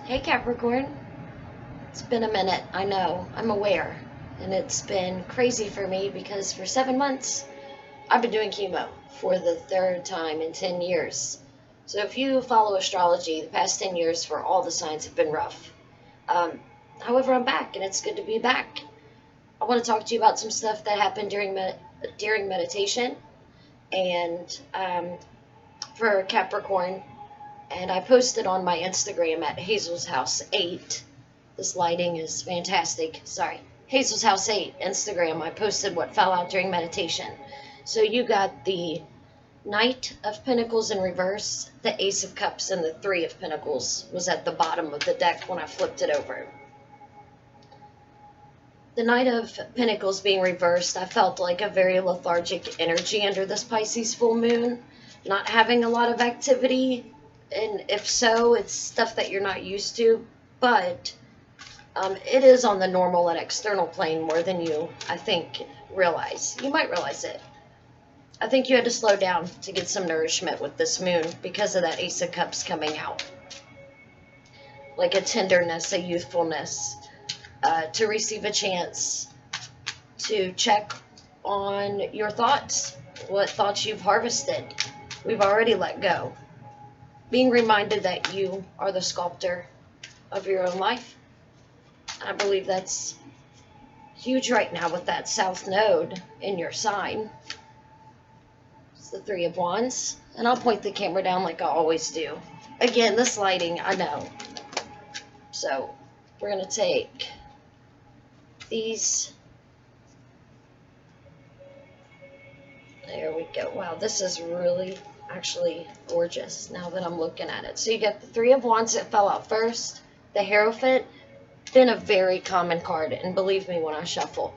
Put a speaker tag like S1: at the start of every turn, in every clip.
S1: Hey Capricorn, it's been a minute, I know, I'm aware. And it's been crazy for me because for 7 months I've been doing chemo for the third time in 10 years. So if you follow astrology, the past 10 years for all the signs have been rough. Um, However, I'm back and it's good to be back. I want to talk to you about some stuff that happened during meditation and for Capricorn. And I posted on my Instagram at Hazel's House 8. This lighting is fantastic. Sorry. Hazel's House 8 Instagram. I posted what fell out during meditation. So you got the Knight of Pentacles in reverse, the Ace of Cups, and the Three of Pentacles was at the bottom of the deck when I flipped it over. The Knight of Pentacles being reversed, I felt like a very lethargic energy under this Pisces full moon. Not having a lot of activity, and if so, it's stuff that you're not used to, but it is on the normal and external plane more than you, I think, realize. You might realize it. I think you had to slow down to get some nourishment with this moon because of that Ace of Cups coming out. Like a tenderness, a youthfulness, to receive a chance to check on your thoughts, what thoughts you've harvested. We've already let go. Being reminded that you are the sculptor of your own life. I believe that's huge right now with that South Node in your sign. It's the Three of Wands. And I'll point the camera down like I always do. Again, this lighting, I know. So, we're going to take these. There we go. Wow, this is really actually gorgeous now that I'm looking at it. So you got the Three of Wands that fell out first. The Hierophant, been a very common card, and believe me when I shuffle.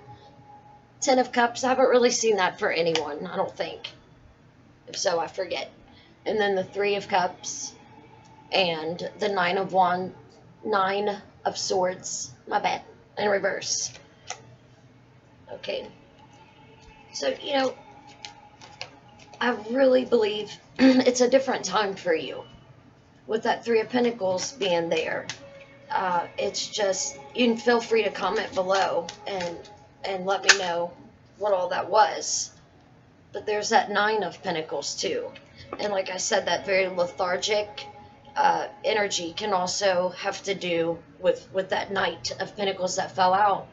S1: Ten of Cups, I haven't really seen that for anyone, I don't think. If so, I forget. And then the Three of Cups and the Nine of Swords, my bad, in reverse. Okay. So, I really believe it's a different time for you. With that Three of Pentacles being there, it's just, you can feel free to comment below and let me know what all that was. But there's that Nine of Pentacles too. And like I said, that very lethargic energy can also have to do with that Knight of Pentacles that fell out.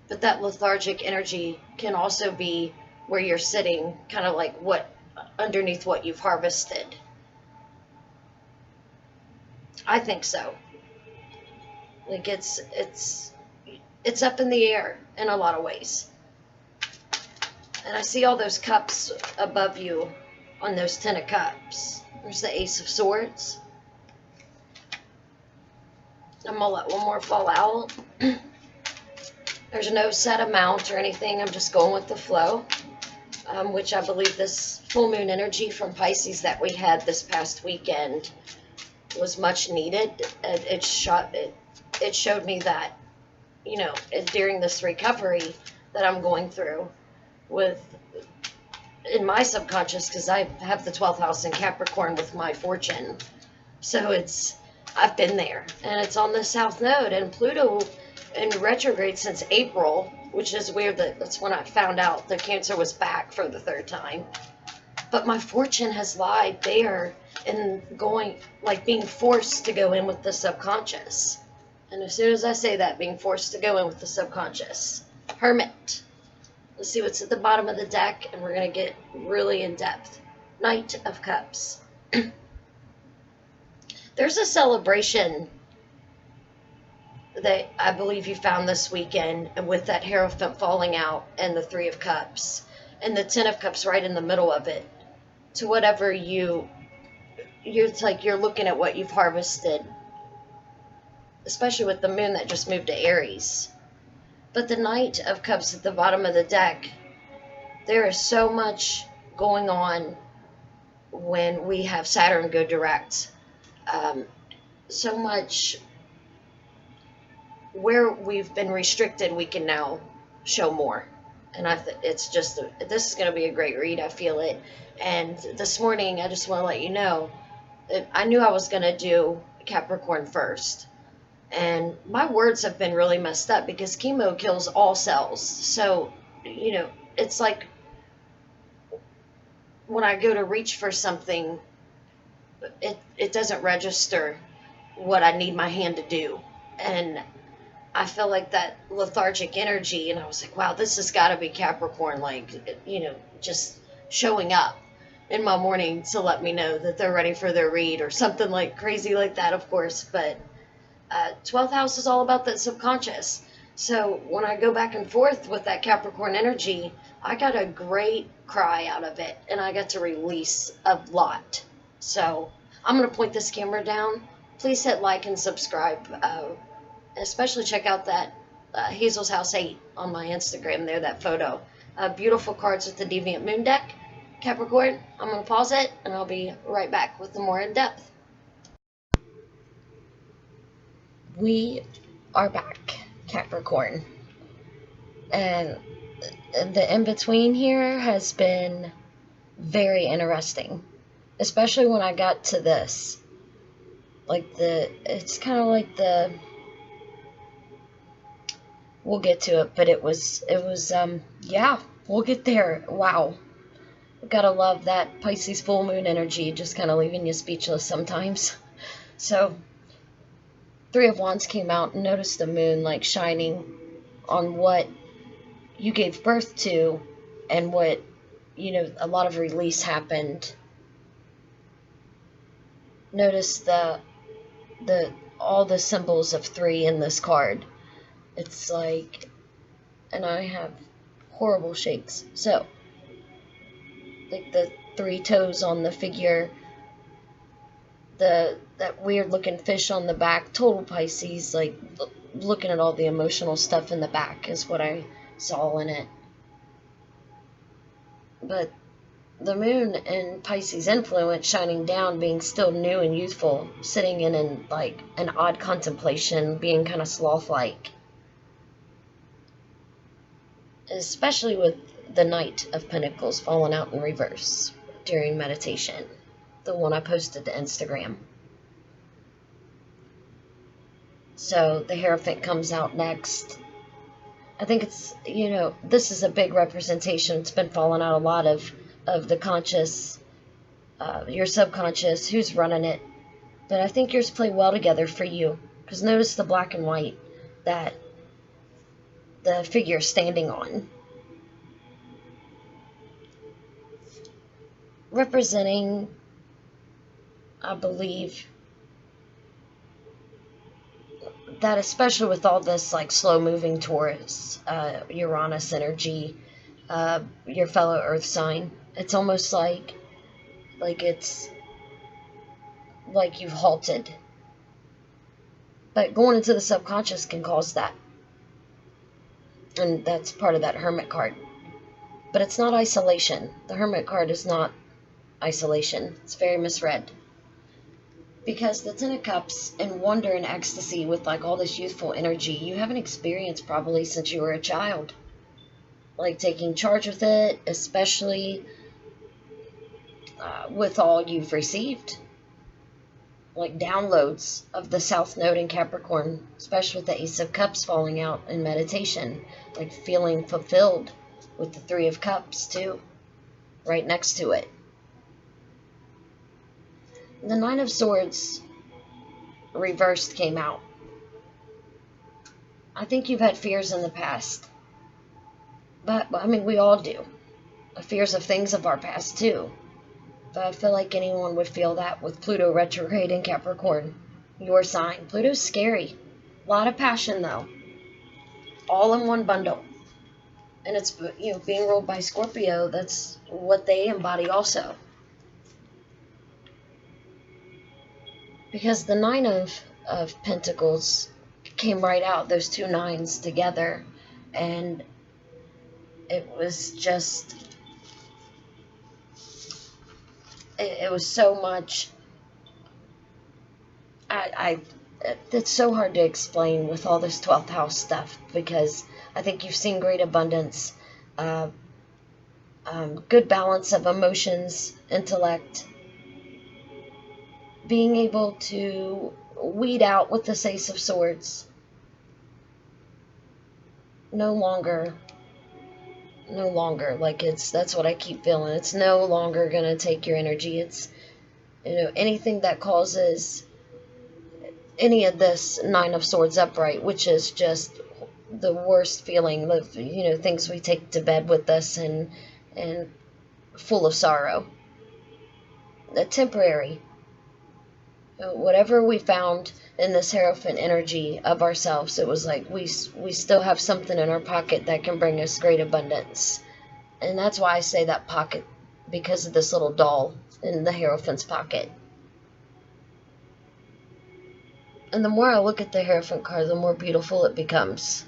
S1: But that lethargic energy can also be where you're sitting, kind of like underneath what you've harvested. I think so. Like it's up in the air in a lot of ways. And I see all those cups above you on those Ten of Cups. There's the Ace of Swords. I'm gonna let one more fall out. There's no set amount or anything. I'm just going with the flow, which I believe this full moon energy from Pisces that we had this past weekend was much needed. It showed me that, during this recovery that I'm going through in my subconscious, because I have the 12th house in Capricorn with my fortune. So I've been there, and it's on the South Node, and Pluto in retrograde since April, which is weird that's when I found out the Cancer was back for the third time. But my fortune has lied there and being forced to go in with the subconscious. And as soon as I say that, being forced to go in with the subconscious. Hermit. Let's see what's at the bottom of the deck, and we're going to get really in depth. Knight of Cups. There's a celebration that I believe you found this weekend with that Hierophant falling out and the Three of Cups and the Ten of Cups right in the middle of it. To whatever it's like you're looking at what you've harvested, especially with the moon that just moved to Aries. But the Knight of Cups at the bottom of the deck, there is so much going on when we have Saturn go direct. So much where we've been restricted, we can now show more. And this is going to be a great read. I feel it. And this morning, I just want to let you know that I knew I was going to do Capricorn first. And my words have been really messed up because chemo kills all cells. So, it's like when I go to reach for something, it doesn't register what I need my hand to do. And I feel like that lethargic energy, and I was like, wow, this has got to be Capricorn, like, just showing up in my morning to let me know that they're ready for their read or something like crazy like that, of course. But 12th house is all about that subconscious. So when I go back and forth with that Capricorn energy, I got a great cry out of it, and I got to release a lot. So I'm going to point this camera down. Please hit like and subscribe. Especially check out that Hazel's House 8 on my Instagram there, that photo. Beautiful cards with the Deviant Moon deck. Capricorn, I'm going to pause it, and I'll be right back with the more in depth. We are back, Capricorn. And the in-between here has been very interesting. Especially when I got to this. It's kind of like we'll get to it, but it was, yeah, we'll get there. Wow. Gotta love that Pisces full moon energy, just kind of leaving you speechless sometimes. So, Three of Wands came out and noticed the moon like shining on what you gave birth to and what, a lot of release happened. Notice all the symbols of 3 in this card. It's like, and I have horrible shakes. So, like the 3 toes on the figure, that weird looking fish on the back, total Pisces, like looking at all the emotional stuff in the back is what I saw in it. But the moon and Pisces influence shining down, being still new and youthful, sitting in like an odd contemplation, being kind of sloth-like. Especially with the Knight of Pentacles falling out in reverse during meditation. The one I posted to Instagram. So the Hierophant comes out next. I think it's, this is a big representation. It's been falling out a lot of the conscious, your subconscious, who's running it. But I think yours play well together for you. Because notice the black and white that the figure is standing on. Representing, I believe, that especially with all this like slow moving Taurus, Uranus energy, your fellow earth sign, it's almost like it's like you've halted. But going into the subconscious can cause that. And that's part of that Hermit card. But it's not isolation. The Hermit card is not isolation. It's very misread. Because the Ten of Cups and wonder and ecstasy with like all this youthful energy, you haven't experienced probably since you were a child. Like taking charge with it, especially with all you've received. Like downloads of the South Node in Capricorn, especially with the Ace of Cups falling out in meditation. Like feeling fulfilled with the Three of Cups too, right next to it. The Nine of Swords reversed came out. I think you've had fears in the past. But, I mean, we all do. Fears of things of our past, too. But I feel like anyone would feel that with Pluto retrograde in Capricorn. Your sign. Pluto's scary. A lot of passion, though. All in one bundle. And it's, being ruled by Scorpio, that's what they embody also. Because the Nine of Pentacles came right out, those 2 nines together, and it was just, it was so much, it's so hard to explain with all this 12th house stuff, because I think you've seen great abundance, good balance of emotions, intellect, being able to weed out with this Ace of Swords. No longer, like that's what I keep feeling. It's no longer going to take your energy. It's, anything that causes any of this Nine of Swords upright, which is just the worst feeling of, things we take to bed with us and full of sorrow. Temporary. Whatever we found in this Hierophant energy of ourselves, it was like we still have something in our pocket that can bring us great abundance. And that's why I say that pocket, because of this little doll in the Hierophant's pocket. And the more I look at the Hierophant card, the more beautiful it becomes.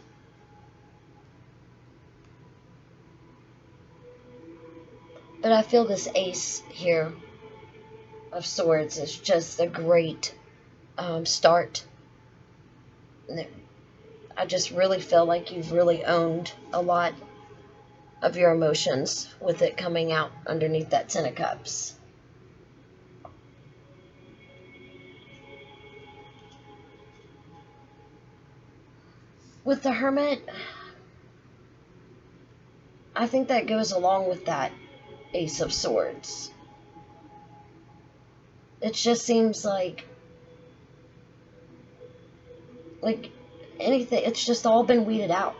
S1: But I feel this Ace here of Swords is just a great start. I just really feel like you've really owned a lot of your emotions with it coming out underneath that Ten of Cups. With the Hermit, I think that goes along with that Ace of Swords. It just seems like anything, it's just all been weeded out.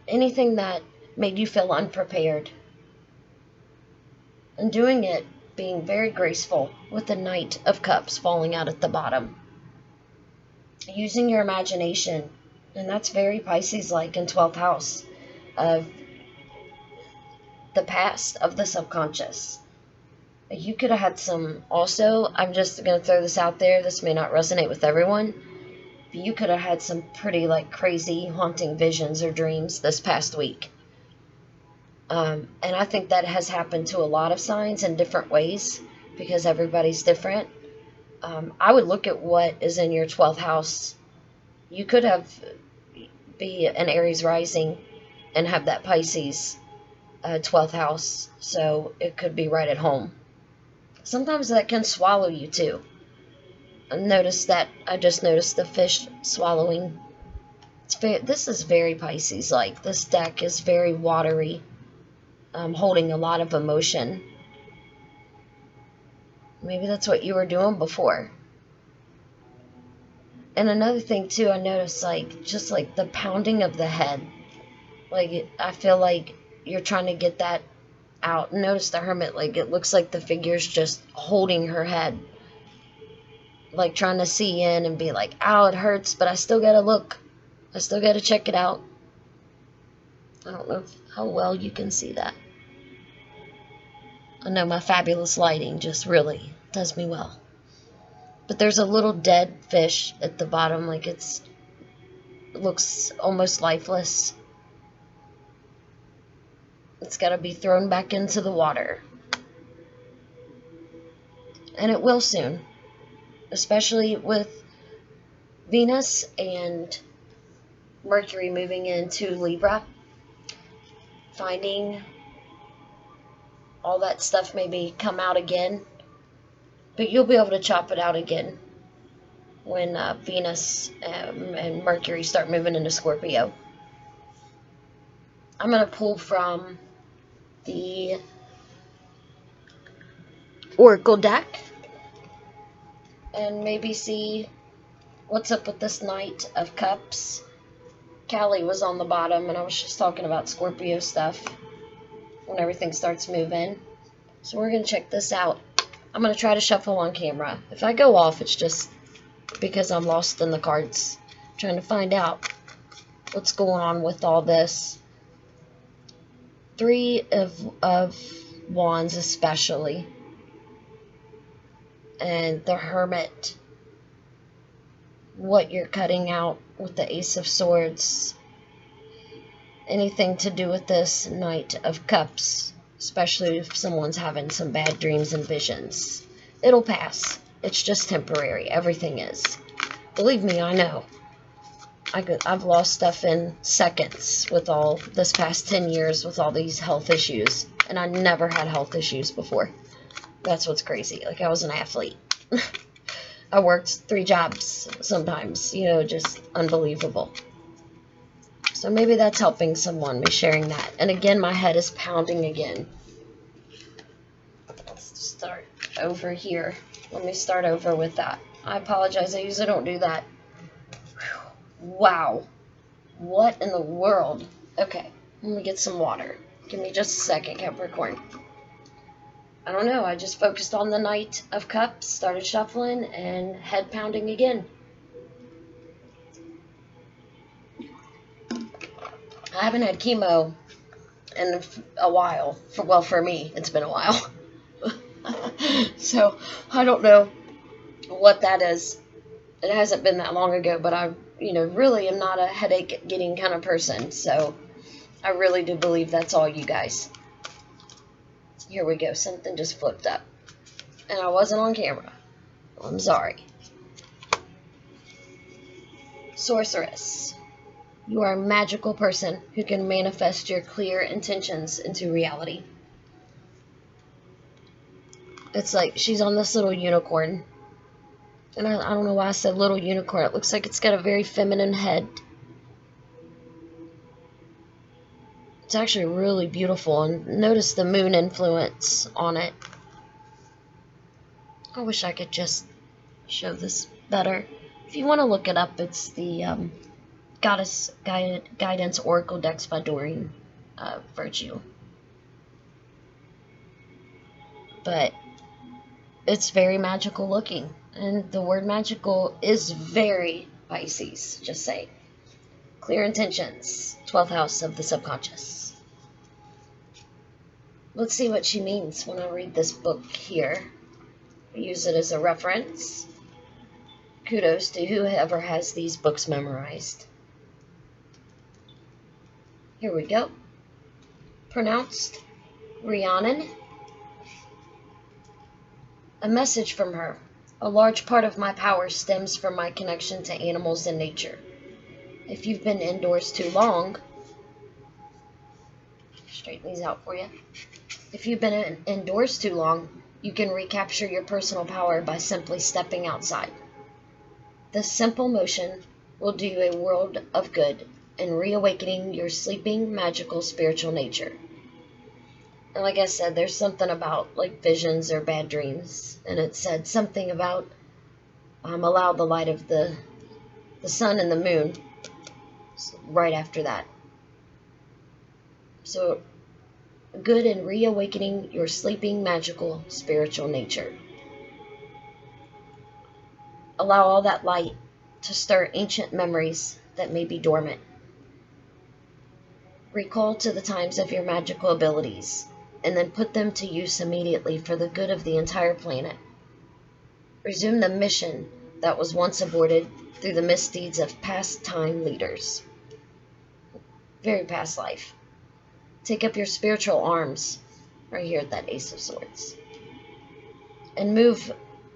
S1: Anything that made you feel unprepared. And doing it being very graceful with the Knight of Cups falling out at the bottom. Using your imagination, and that's very Pisces-like in 12th house of the past, of the subconscious. You could have had some, also, I'm just going to throw this out there, this may not resonate with everyone, but you could have had some pretty, crazy, haunting visions or dreams this past week. And I think that has happened to a lot of signs in different ways, because everybody's different. I would look at what is in your 12th house. You could be an Aries rising and have that Pisces 12th house, so it could be right at home. Sometimes that can swallow you too. I just noticed the fish swallowing. This is very Pisces-like. This deck is very watery, holding a lot of emotion. Maybe that's what you were doing before. And another thing too, I noticed just the pounding of the head. I feel like you're trying to get that out. Notice the Hermit, it looks like the figure's just holding her head. Trying to see in and be ow, it hurts, but I still gotta look. I still gotta check it out. I don't know how well you can see that. I know my fabulous lighting just really does me well. But there's a little dead fish at the bottom, it looks almost lifeless. It's got to be thrown back into the water. And it will soon. Especially with Venus and Mercury moving into Libra. Finding all that stuff maybe come out again. But you'll be able to chop it out again when Venus and Mercury start moving into Scorpio. I'm going to pull from the Oracle deck and maybe see what's up with this Knight of Cups. Callie was on the bottom, and I was just talking about Scorpio stuff when everything starts moving. So we're going to check this out. I'm going to try to shuffle on camera. If I go off, it's just because I'm lost in the cards, trying to find out what's going on with all this. Three of Wands especially. And the Hermit. What you're cutting out with the Ace of Swords. Anything to do with this Knight of Cups. Especially if someone's having some bad dreams and visions. It'll pass. It's just temporary. Everything is. Believe me, I know. I've lost stuff in seconds with all this past 10 years with all these health issues. And I never had health issues before. That's what's crazy. I was an athlete. I worked 3 jobs sometimes, you know, just unbelievable. So maybe that's helping someone, me sharing that. And again, my head is pounding again. Let's start over here. Let me start over with that. I apologize, I usually don't do that. Wow. What in the world? Okay, let me get some water. Give me just a second, Capricorn. I don't know, I just focused on the Knight of Cups, started shuffling, and head pounding again. I haven't had chemo in a while. For me, it's been a while. So, I don't know what that is. It hasn't been that long ago, but I, really am not a headache-getting kind of person. So, I really do believe that's all you guys. Here we go. Something just flipped up. And I wasn't on camera. I'm sorry. Sorceress. You are a magical person who can manifest your clear intentions into reality. It's like she's on this little unicorn. And I don't know why I said little unicorn. It looks like it's got a very feminine head. It's actually really beautiful. And notice the moon influence on it. I wish I could just show this better. If you want to look it up, it's the Goddess Guidance Oracle Decks by Doreen Virtue. But it's very magical looking. And the word magical is very Pisces, just say. Clear intentions, 12th house of the subconscious. Let's see what she means when I read this book here. I use it as a reference. Kudos to whoever has these books memorized. Here we go. Pronounced Rhiannon. A message from her. A large part of my power stems from my connection to animals and nature. If you've been indoors too long, straighten these out for you. If you've been indoors too long, you can recapture your personal power by simply stepping outside. This simple motion will do you a world of good in reawakening your sleeping, magical, spiritual nature. And like I said, there's something about like visions or bad dreams. And it said something about allow the light of the sun and the moon right after that. So good in reawakening your sleeping, magical, spiritual nature. Allow all that light to stir ancient memories that may be dormant. Recall to the times of your magical abilities, and then put them to use immediately for the good of the entire planet. Resume the mission that was once aborted through the misdeeds of past time leaders. Very past life. Take up your spiritual arms, right here at that Ace of Swords, and move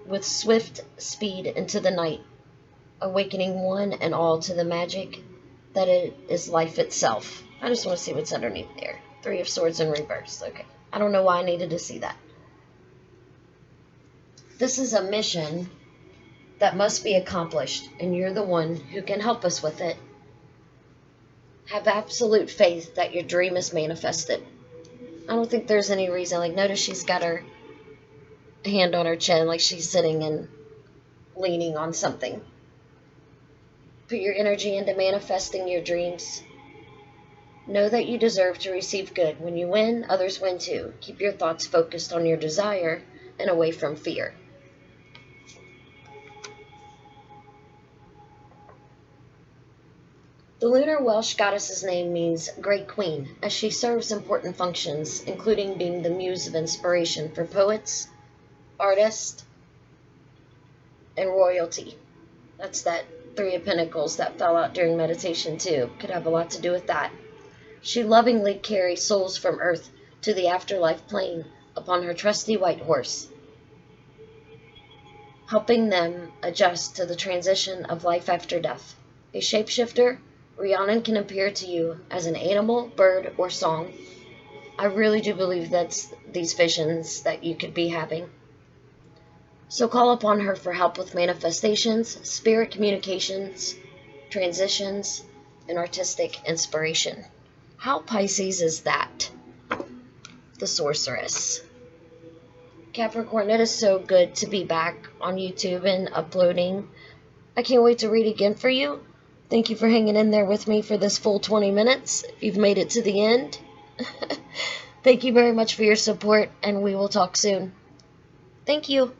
S1: with swift speed into the night, awakening one and all to the magic that it is life itself. I just want to see what's underneath there. 3 of Swords in reverse. Okay. I don't know why I needed to see that. This is a mission that must be accomplished, and you're the one who can help us with it. Have absolute faith that your dream is manifested. I don't think there's any reason. Like, notice she's got her hand on her chin, like she's sitting and leaning on something. Put your energy into manifesting your dreams. Know that you deserve to receive good. When you win, others win too. Keep your thoughts focused on your desire and away from fear. The lunar Welsh goddess's name means Great Queen, as she serves important functions, including being the muse of inspiration for poets, artists, and royalty. That's that 3 of Pentacles that fell out during meditation too. Could have a lot to do with that. She lovingly carries souls from Earth to the afterlife plane upon her trusty white horse, helping them adjust to the transition of life after death. A shapeshifter, Rhiannon can appear to you as an animal, bird, or song. I really do believe that's these visions that you could be having. So call upon her for help with manifestations, spirit communications, transitions, and artistic inspiration. How Pisces is that? The Sorceress. Capricorn, it is so good to be back on YouTube and uploading. I can't wait to read again for you. Thank you for hanging in there with me for this full 20 minutes. You've made it to the end. Thank you very much for your support, and we will talk soon. Thank you.